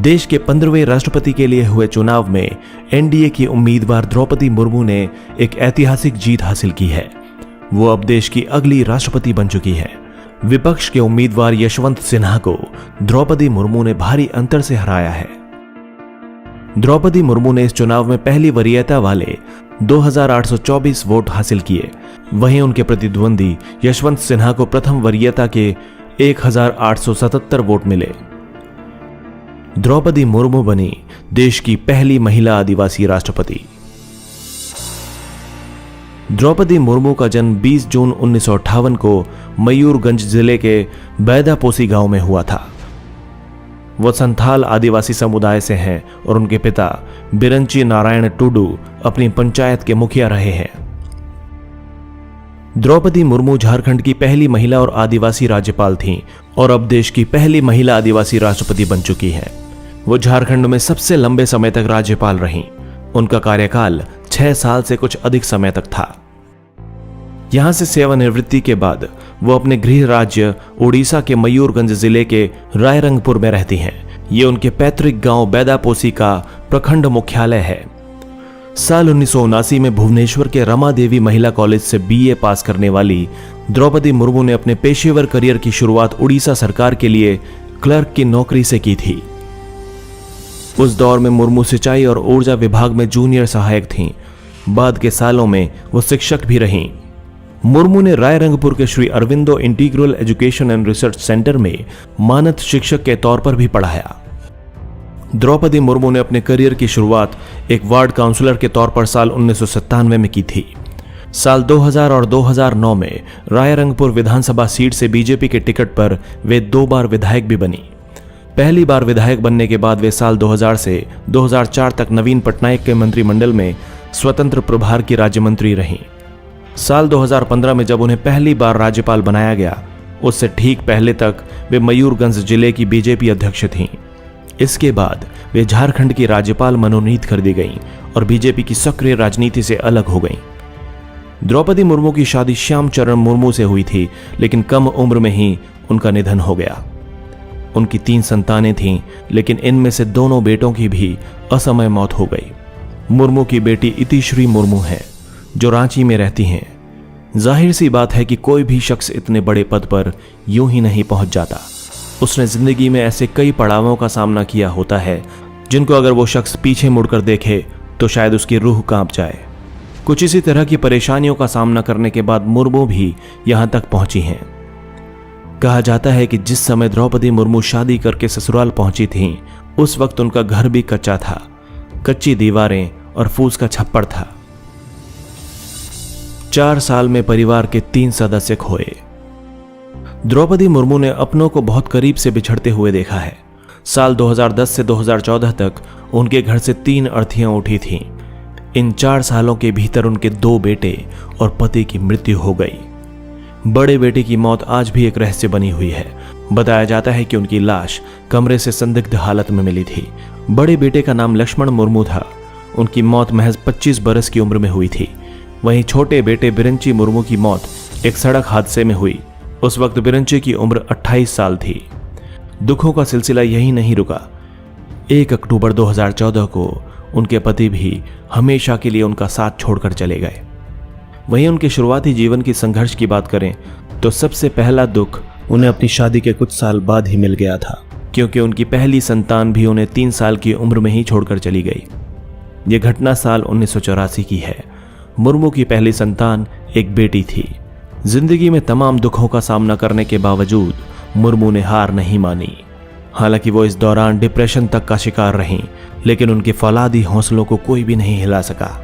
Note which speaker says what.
Speaker 1: देश के 15वें राष्ट्रपति के लिए हुए चुनाव में एनडीए की उम्मीदवार द्रौपदी मुर्मू ने एक ऐतिहासिक जीत हासिल की है। वो अब देश की अगली राष्ट्रपति बन चुकी है। विपक्ष के उम्मीदवार यशवंत सिन्हा को द्रौपदी मुर्मू ने भारी अंतर से हराया है। द्रौपदी मुर्मू ने इस चुनाव में पहली वरीयता वाले 2824 वोट हासिल किए। वहीं उनके प्रतिद्वंदी यशवंत सिन्हा को प्रथम वरीयता के 1877 वोट मिले। द्रौपदी मुर्मू बनी देश की पहली महिला आदिवासी राष्ट्रपति। द्रौपदी मुर्मू का जन्म 20 जून 1958 को मयूरगंज जिले के बैदापोसी गांव में हुआ था। वो संथाल आदिवासी समुदाय से हैं और उनके पिता बिरंची नारायण टुडू अपनी पंचायत के मुखिया रहे हैं। द्रौपदी मुर्मू झारखंड की पहली महिला और आदिवासी राज्यपाल थीं और अब देश की पहली महिला आदिवासी राष्ट्रपति बन चुकी हैं। वो झारखंड में सबसे लंबे समय तक राज्यपाल रहीं। उनका कार्यकाल 6 साल से कुछ अधिक समय तक था। यहां से सेवानिवृत्ति के बाद वो अपने गृह राज्य ओडिशा के मयूरगंज जिले के रायरंगपुर में रहती हैं। ये उनके पैतृक गांव बैदापोसी का प्रखंड मुख्यालय है। साल 1979 में भुवनेश्वर के रमा देवी महिला कॉलेज से बीए पास करने वाली द्रौपदी मुर्मू ने अपने पेशेवर करियर की शुरुआत उड़ीसा सरकार के लिए क्लर्क की नौकरी से की थी। उस दौर में मुर्मू सिंचाई और ऊर्जा विभाग में जूनियर सहायक थीं। बाद के सालों में वो शिक्षक भी रहीं। मुर्मू ने रायरंगपुर के Shri Aurobindo integral education and research centre में मानद शिक्षक के तौर पर भी पढ़ाया। द्रौपदी मुर्मू ने अपने करियर की शुरुआत एक वार्ड काउंसलर के तौर पर साल 1997 में की थी। साल 2000 और 2009 में रायरंगपुर विधानसभा सीट से बीजेपी के टिकट पर वे 2 बार विधायक भी बनी। पहली बार विधायक बनने के बाद वे साल 2000 से 2004 तक नवीन पटनायक के मंत्रिमंडल में स्वतंत्र प्रभार की राज्य मंत्री रहीं। साल 2015 में जब उन्हें पहली बार राज्यपाल बनाया गया, उससे ठीक पहले तक वे मयूरगंज जिले की बीजेपी अध्यक्ष थीं। इसके बाद वे झारखंड की राज्यपाल मनोनीत कर दी गईं और बीजेपी की सक्रिय राजनीति से अलग हो गईं। द्रौपदी मुर्मू की शादी श्याम चरण मुर्मू से हुई थी, लेकिन कम उम्र में ही उनका निधन हो गया। उनकी 3 संतानें थीं, लेकिन इनमें से दोनों बेटों की भी असमय मौत हो गई। मुर्मू की बेटी इतिश्री मुर्मू है, जो रांची में रहती हैं। जाहिर सी बात है कि कोई भी शख्स इतने बड़े पद पर यूं ही नहीं पहुंच जाता। उसने जिंदगी में ऐसे कई पड़ावों का सामना किया होता है जिनको अगर वो शख्स पीछे मुड़कर देखे तो शायद उसकी रूह कांप जाए। कुछ इसी तरह की परेशानियों का सामना करने के बाद मुर्मू भी यहां तक पहुंची हैं। कहा जाता है कि जिस समय द्रौपदी मुर्मू शादी करके ससुराल पहुंची थीं, उस वक्त उनका घर भी कच्चा था। कच्ची दीवारें और फूस का छप्पर था। 4 साल में परिवार के 3 सदस्य खोए। द्रौपदी मुर्मू ने अपनों को बहुत करीब से बिछड़ते हुए देखा है। साल 2010 से 2014 तक उनके घर से 3 अर्थियां उठी थीं। इन 4 सालों के भीतर उनके 2 बेटे और पति की मृत्यु हो गई। बड़े बेटे की मौत आज भी एक रहस्य बनी हुई है। बताया जाता है कि उनकी लाश कमरे से संदिग्ध हालत में मिली थी। बड़े बेटे का नाम लक्ष्मण मुर्मू था। उनकी मौत महज 25 बरस की उम्र में हुई थी। वहीं छोटे बेटे बिरंची मुर्मू की मौत एक सड़क हादसे में हुई। उस वक्त बिरंची की उम्र 28 साल थी। दुखों का सिलसिला यही नहीं रुका। 1 अक्टूबर 2014 को उनके पति भी हमेशा के लिए उनका साथ छोड़कर चले गए। वहीं उनके शुरुआती जीवन की संघर्ष की बात करें तो सबसे पहला दुख उन्हें अपनी शादी के कुछ साल बाद ही मिल गया था, क्योंकि उनकी पहली संतान भी उन्हें 3 साल की उम्र में ही छोड़कर चली गई। यह घटना साल 1984 की है। मुर्मू की पहली संतान एक बेटी थी। जिंदगी में तमाम दुखों का सामना करने के बावजूद मुर्मू ने हार नहीं मानी। हालांकि वो इस दौरान डिप्रेशन तक का शिकार रहीं, लेकिन उनके फौलादी हौसलों को कोई भी नहीं हिला सका।